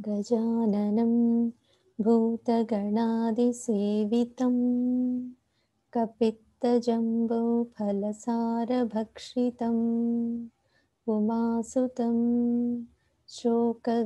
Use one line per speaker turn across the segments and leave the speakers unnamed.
गजाननं भूतगणादिसेवितं कपित्तजम्बोफलसारभक्षितम् उमासुतं शोकविनाशकारणं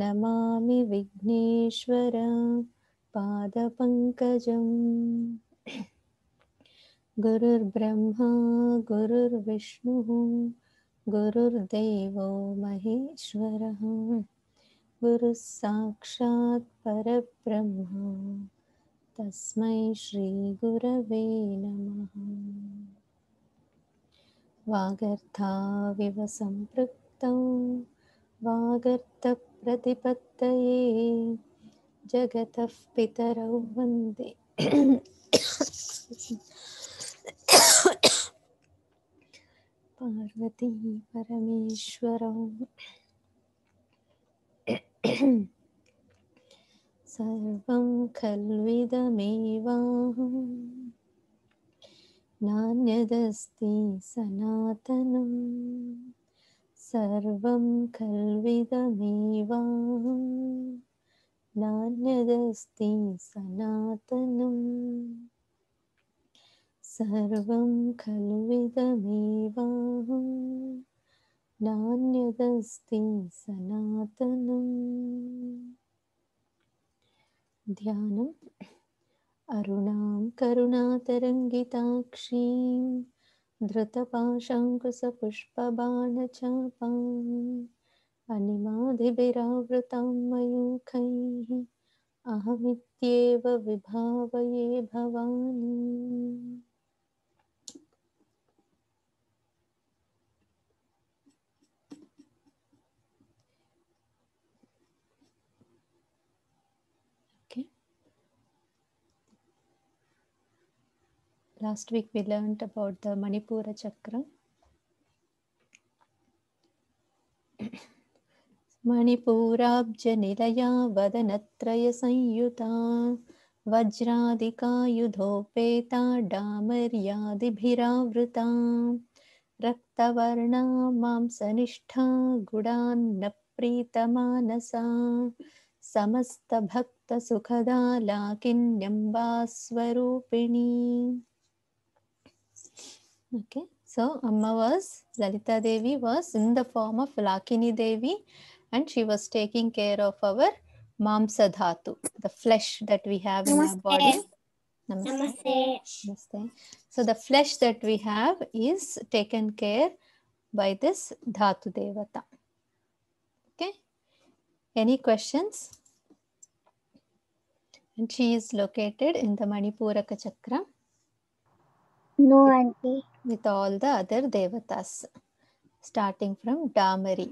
नमामि विघ्नेश्वर पादपङ्कजम्। गुरुर्ब्रह्मा गुरुर्विष्णुः गुरुर्देवो महेश्वरः गुरुः साक्षात् परब्रह्म तस्मै श्रीगुरवे नमः। वागर्थाविव सम्पृक्तौ वागर्थप्रतिपत्तये जगतः पितरौ वन्दे पार्वती परमेश्वरौ। सर्वं खल्विदमेवाहं नान्यदस्ति सनातनं सर्वं खल्विदमेवाहं नान्यदस्ति सनातनं सर्वं खल्विदमेवाहं नान्यदस्ति सनातनम्। ध्यानम् अरुणां करुणातरङ्गिताक्षीं धृतपाशाङ्कुशपुष्पबाणचापाम् अनिमादिभिरावृतां मयूखैः अहमित्येव विभावये Bhavani. Okay. Last week we learned about the Manipura chakra. मणिपूराब्जनिलया वदनत्रयसंयुता वज्रादिकायुधोपेता डामर्यादिभिरावृता रक्तवर्णा मांसनिष्ठा गुडान्नप्रीतमानसा समस्तभक्तसुखदा लाकिन्यम्बास्वरूपिणी. Okay, so Amma was, Lalita Devi was in the form of Lakini Devi, and she was taking care of our Mamsa Dhatu, the flesh that we have in our body. Namaste.
Namaste.
Namaste. So the flesh that we have is taken care by this Dhatu Devata. Okay. Any questions? And she is located in the Manipuraka Chakra.
No, auntie.
With all the other devatas, starting from Damari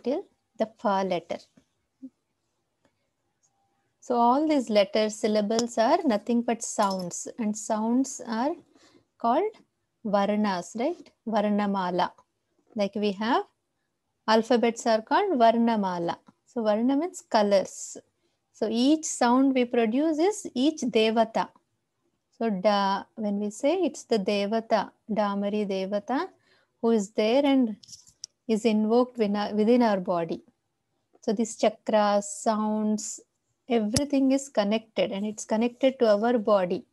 till the Fa letter. So all these letters, syllables are nothing but sounds, and sounds are called Varnas, right? Varnamala. Like we have alphabets are called Varnamala. So Varna means colors. So each sound we produce is each devata. So when we say it's the devata, Damari devata, who is there and is invoked within our body. So these chakras, sounds, everything is connected, and it's connected to our body.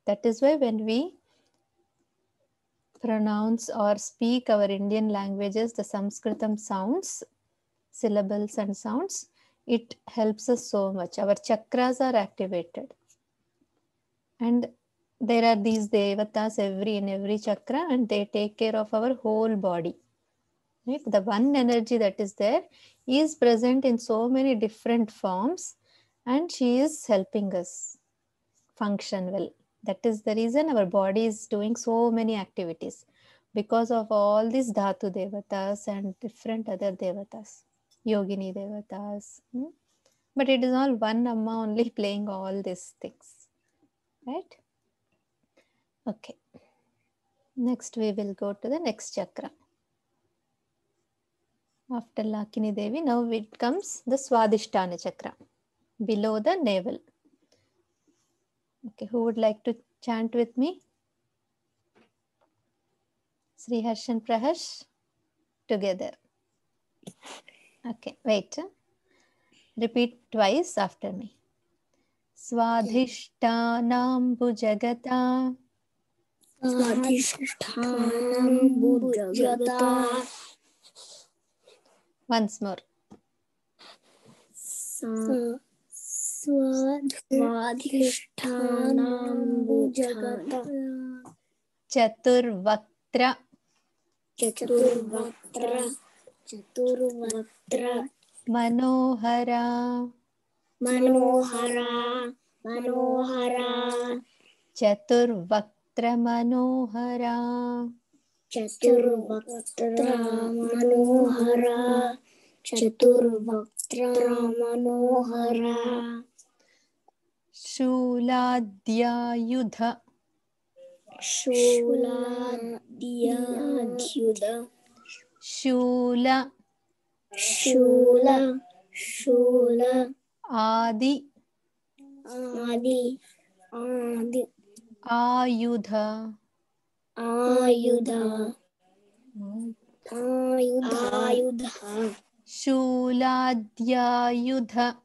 That is why when we pronounce or speak our Indian languages, the Sanskritam sounds, syllables and sounds, it helps us so much. Our chakras are activated. And there are these devatas in every chakra, and they take care of our whole body. Right? The one energy that is there is present in so many different forms, and she is helping us function well. That is the reason our body is doing so many activities, because of all these Dhatu Devatas and different other Devatas, Yogini Devatas. But it is all one Amma only playing all these things. Right? Okay. Next we will go to the next chakra. After Lakini Devi, now it comes the Swadhisthana chakra, below the navel. Okay, who would like to chant with me? Sri Harsh and Praharsh, together. Okay, wait. Repeat twice after me. Swadhishtanam bhujagata.
Swadhishtanam bhujagata.
Once more.
Swadhishtanam bhujagata.
Chaturvaktra.
Chaturvaktra. Chaturvaktra.
Manohara.
Manohara. Manohara.
Chaturvaktra manohara.
Chaturvaktra manohara. Chaturvaktra manohara.
Shuladhyayudha.
Shuladhyayudha.
Shula.
Shula. Shula.
Adi.
Adi. Adi.
Ayudha.
Ayudha. Ayudha.
Shuladhyayudha.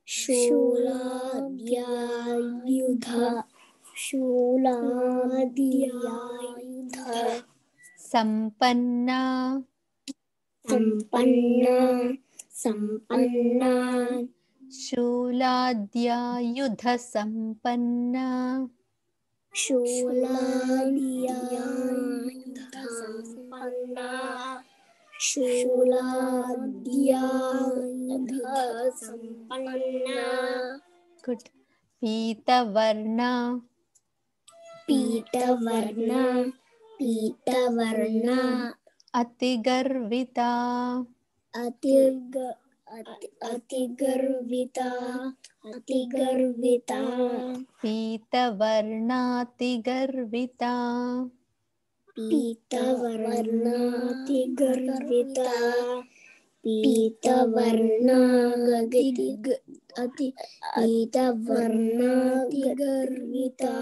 Shuladhyayudha. Shuladhyayudha.
Sampanna.
Sampanna. Sampanna.
Shuladhyayudha sampanna.
Shuladhyayudha sampanna. Shuladhyayudha sampanna.
Good. Pitavarna.
Pitavarna. Pitavarna.
Atigarvita.
Atigarvita. Atigarvita.
Pitavarnatigarvita.
Pitavarnatigarvita. Pitavarnatigarvita.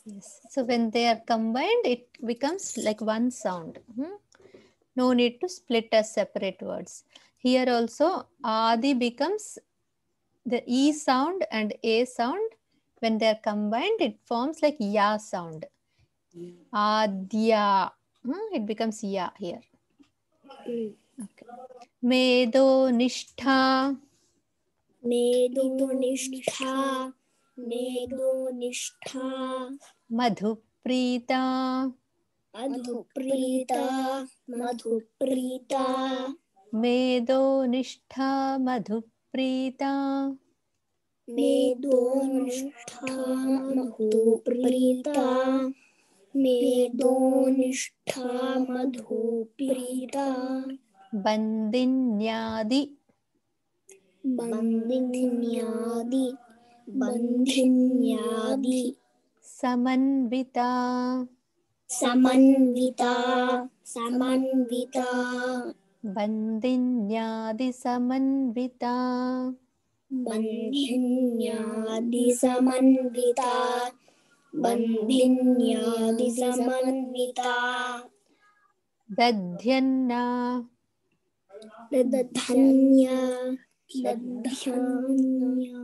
Yes. So when they are combined, it becomes like one sound. No need to split as separate words. Here also, Adi becomes the E sound and A sound. When they are combined, it forms like Ya sound. Adya. It becomes Ya here. Okay. Medo Nishtha.
Medonishtha. Medonishtha.
Madhuprita.
Madhuprita. Madhuprita.
Medo Nishtha Madhuprita.
Medonishtha. Madhuprita. Medonishtha. Madhuprita.
Bandinyadi.
Bandinyadi. Bandinyadi.
Samanvita.
Samanvita. Samanvita.
Bandinyadi Samanvita.
Bandhinyadi samanvita. Bandhinyadi samanvita.
Dadhyanna.
Dadhanya. Dadhanya.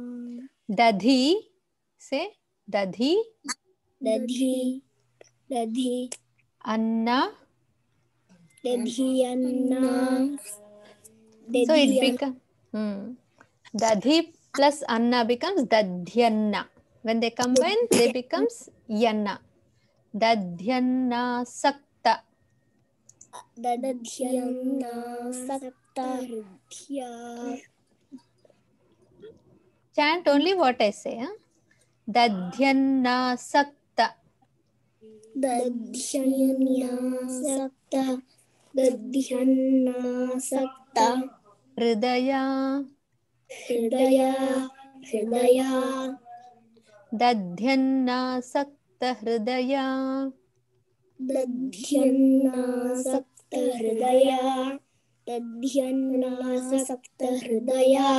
Dadhi. Say Dadhi.
Dadhi. Dadhi.
Anna.
Dadhyanna.
So it becomes Dadhi plus Anna becomes Dadhyanna. When they combine, they becomes Yanna. Dadhyanna Sakta.
Dadhyanna sakta hridya.
Chant only what I say. Dadhyanna Sakta.
Dadhyanna sakta. Dadhyanna sakta.
Hridaya.
Hridaya. Hridaya.
Dadhyanna Sakta Hridaya.
Dadhyanna sakta hridaya. Dadhyanna sakta hridaya.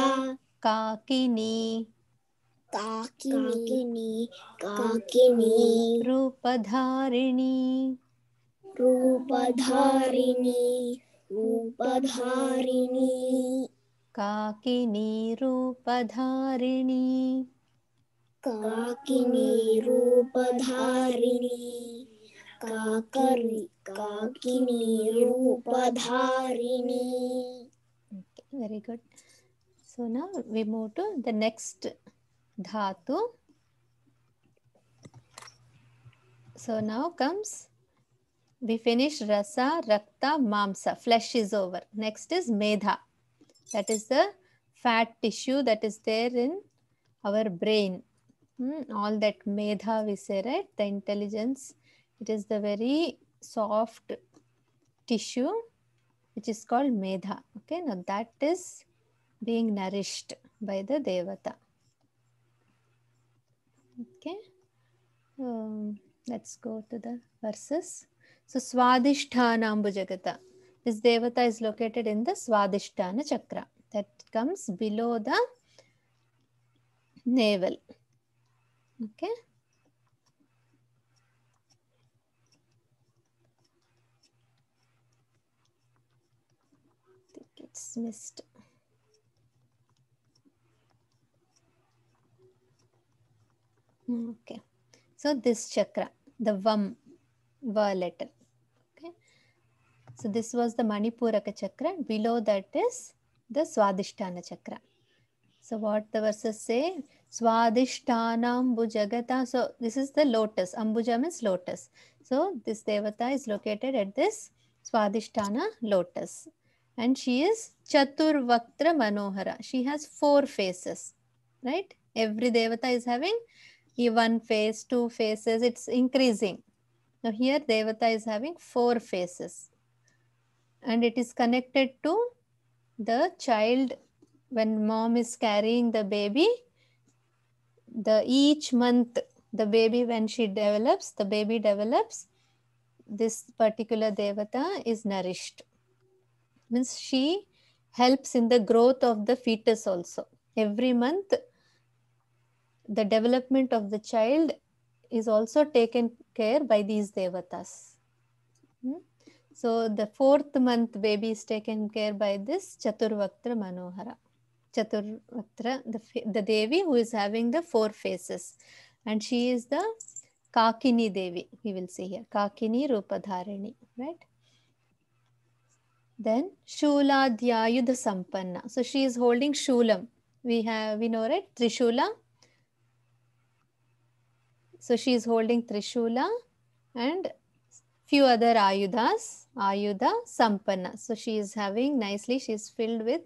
Kakini.
Kakini. Kakini.
Rupadharini.
Rupadharini.
काकिनी रूपधारिणी
काकिनी रूपधारिणी काकिनी रूपधारिणी.
Okay, very good. So now we move to the next dhatu. So now comes, we finish rasa, rakta, mamsa. Flesh is over. Next is medha. That is the fat tissue that is there in our brain. All that medha we say, right? The intelligence. It is the very soft tissue which is called medha. Okay, now that is being nourished by the devata. Okay, let's go to the verses. So Swadhisthana Ambujagata. This devata is located in the Swadhisthana chakra that comes below the navel. Okay. I think it's missed. Okay. So this chakra, the Vam, Va letter. Okay. So this was the Manipuraka chakra. Below that is the Swadhisthana chakra. So what the verses say? Swadhisthana Ambujagata. So this is the lotus. Ambuja means lotus. So this devata is located at this Swadhisthana lotus. And she is Chaturvaktra Manohara. She has 4 faces. Right? Every devata is having 1 face, 2 faces. It's increasing. Now here devata is having 4 faces. And it is connected to the child. When mom is carrying the baby, each month the baby, when she develops, the baby develops, this particular devata is nourished. Means she helps in the growth of the fetus also. Every month the development of the child is also taken care by these devatas. So the 4th month baby is taken care by this Chaturvaktra Manohara. Chaturvaktra, the Devi who is having the 4 faces. And she is the Kakini Devi, we will see here. Kakini Rupadharini, right? Then Shuladhyayudha Sampanna. So she is holding Shulam. We know, right? Trishula. So she is holding Trishula and few other Ayudhas. Ayudha Sampanna. So she is having nicely, she is filled with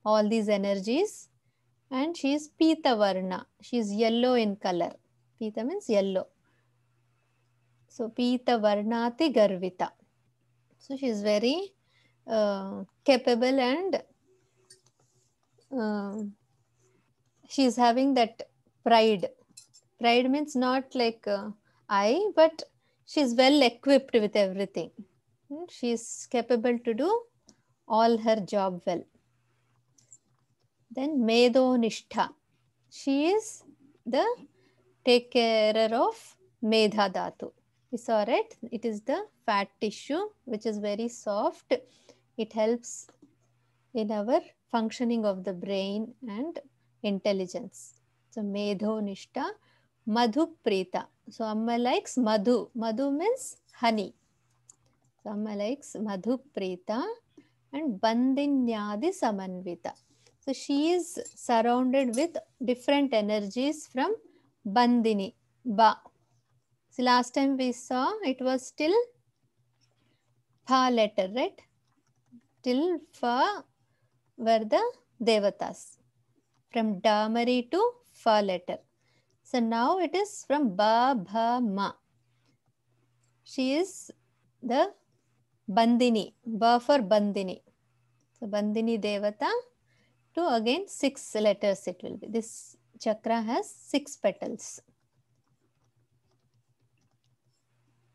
all these energies, and she is Pita Varna. She is yellow in color. Pita means yellow. So Pita Varnati Garvita. So she is very capable, and she is having that pride. Pride means not like I, but she is well equipped with everything. She is capable to do all her job well. Then Medho Nishtha. She is the take carer of Medha Dhatu. We saw it. It is the fat tissue which is very soft. It helps in our functioning of the brain and intelligence. So Medho Nishtha, Madhu Prita. So Amma likes Madhu. Madhu means honey. So Amma likes Madhu Prita and Bandinyadi Samanvita. So she is surrounded with different energies from Bandini, Ba. So last time we saw it was till Pha letter, right? Till Pha were the Devatas. From Damari to Pha letter. So now it is from Ba, Bha, Ma. She is the Bandini, Ba for Bandini. So Bandini Devata. To again 6 letters it will be. This chakra has 6 petals.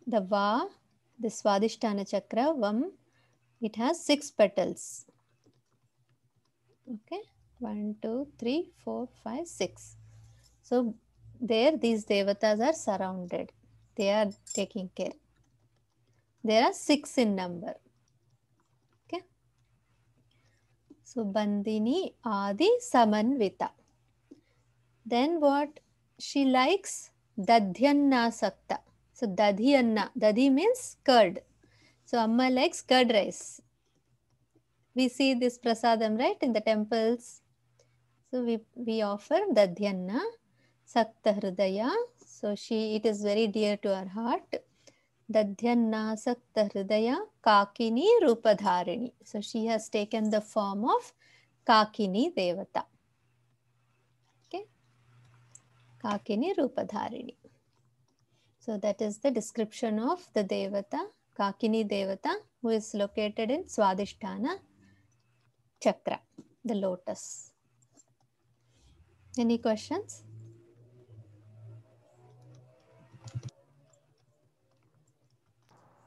The Va, the Swadhisthana chakra, Vam, it has 6 petals. Okay, 1, 2, 3, 4, 5, 6. So there these devatas are surrounded. They are taking care. There are 6 in number. Okay. So Bandini Adi Samanvita. Then what she likes? Dadhyanna Sakta. So Dadhyanna. Dadhi means curd. So Amma likes curd rice. We see this prasadam, right, in the temples. So we offer Dadhyanna Sakta Hridaya. So it is very dear to our heart. Dadhyanna Sakta Hridaya Kakini Rupadharini. So she has taken the form of Kakini Devata. Okay. Kakini Rupadharini. So that is the description of the Devata, Kakini Devata, who is located in Swadhisthana Chakra, the lotus. Any questions?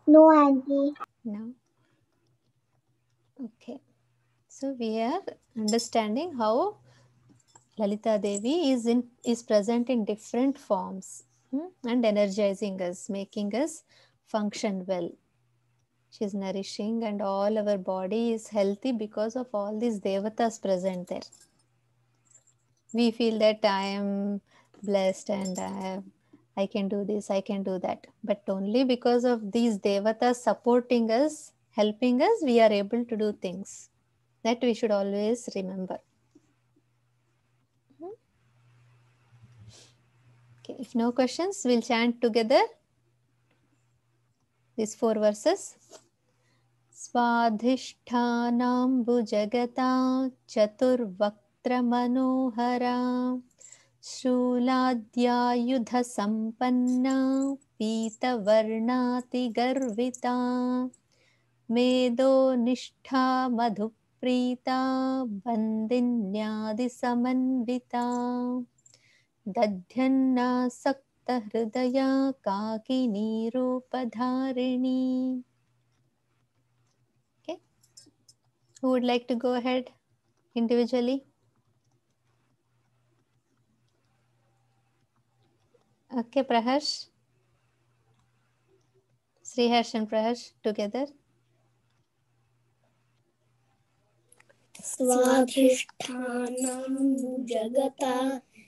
No, auntie.
No. Okay. So we are understanding how Lalita Devi is present in different forms and energizing us, making us function well. She is nourishing and all our body is healthy because of all these devatas present there. We feel that I am blessed and I can do this, I can do that. But only because of these devatas supporting us, helping us, we are able to do things. That we should always remember. Okay, if no questions, we'll chant together these 4 verses. Swadhishthanambhujagata chaturvaktra manohara शूलाद्यायुध संपन्ना पीतवर्णाति Garvita मेदो निष्ठा मधुप्रीता बन्दिन्यादि समन्विता दध्यन्नासक्त हृदया काकिनी रूपधारिणी. Okay, who would like to go ahead individually? Okay, Praharsh. Sriharsh and Praharsh together.
स्वाधिष्ठानं जगता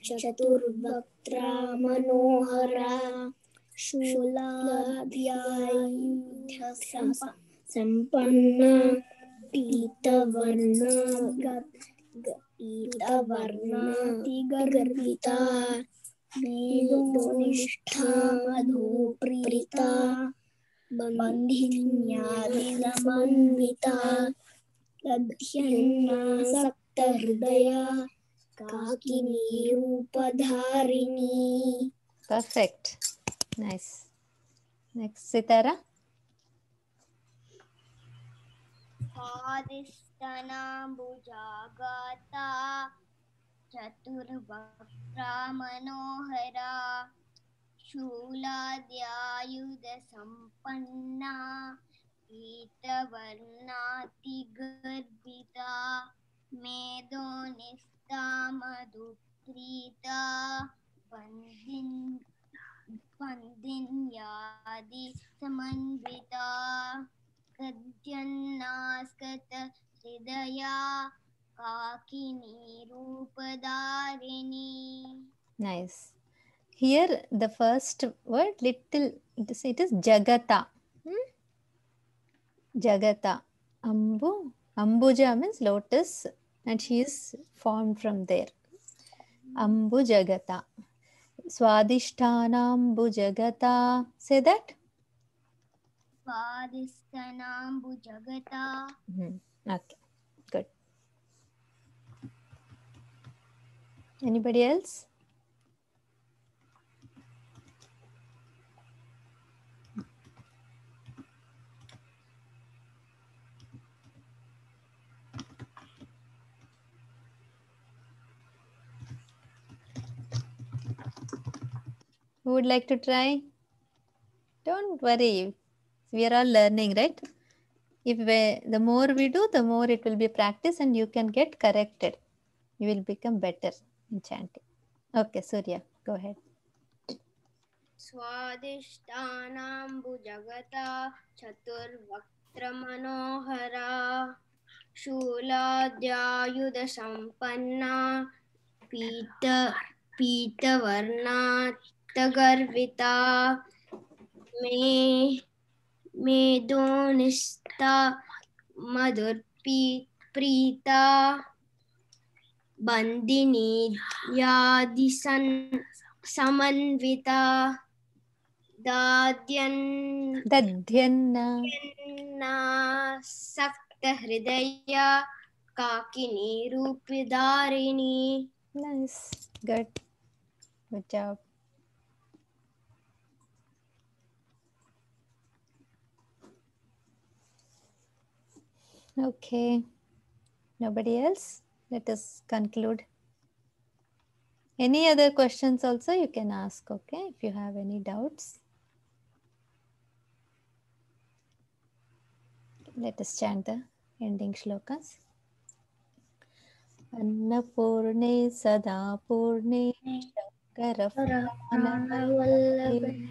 चतुर्वक्त्रा मनोहरा शूलाद्यायुध संपन्ना पीतवर्णातिगर्भिता मेदोनिष्ठा मधुप्रीता बन्धिन्यादिसमन्विता दध्यन्नासक्त हृदया काकिनी रूपधारिणी.
Perfect. Nice. Next, Sitara.
स्वादिष्टनाम्बुजागाता चतुर्वक्त्रा Manohara शूलाद्यायुधसम्पन्ना पीतवर्णातिगर्भिता मेदोनिष्ठा मधुप्रीता बन्दिन्यादि Samanvita दध्यन्नास्कत हृदया काकिनी रूपधारिणी.
Nice. Here the first word little it is Jagata. Jagata. Ambuja means lotus and she is formed from there. Ambujagata. Swadhishthanambhujagata. Say that.
Swadhishthanambhujagata.
Okay, good. Anybody else? Who would like to try? Don't worry. We are all learning, right? The more we do, the more it will be practice and you can get corrected. You will become better in chanting. Okay, Surya, go ahead.
Swadhishthanambhujagata chaturvaktra manohara शूलाद्यायुधसम्पन्ना पीतवर्णा Garvita मेदोनिस्ता मधुरप्रीता Bandini समन्विता
दध्यन्ना
सक्त हृदया काकिनी रूपधारिणी.
Nice. Good job. Okay, nobody else? Let us conclude. Any other questions also you can ask, okay, if you have any doubts. Let us chant the ending shlokas. Annapurne sada purne shakarafranavallabhe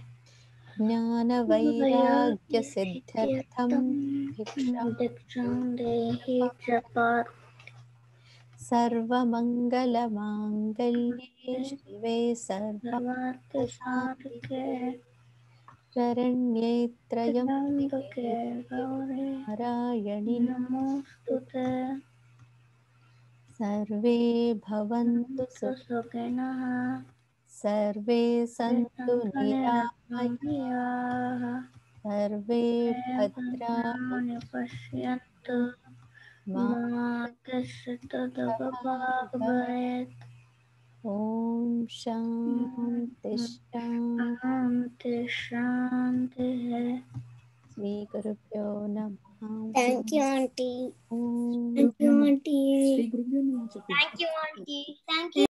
Jnana vairagya siddhartham bhiksham
देहि जपात्
Sarva mangala mangalye shive sarva
सर्वार्थसाधिके
शरण्ये
त्र्यम्बके गौरी
नारायणि
नमोस्तुते
सर्वे भवन्तु
सुखिनः
सर्वे सन्तु निरामयाः सर्वे भद्राणि
पश्यन्तु मा कश्चित् दुःखभाग् भवेत्.
ॐ शान्ति
शान्ति शान्तिः.
श्री गुरुभ्यो नमः.
Thank you, auntie.
Om
Thank you, auntie.
Thank you, auntie. Thank you.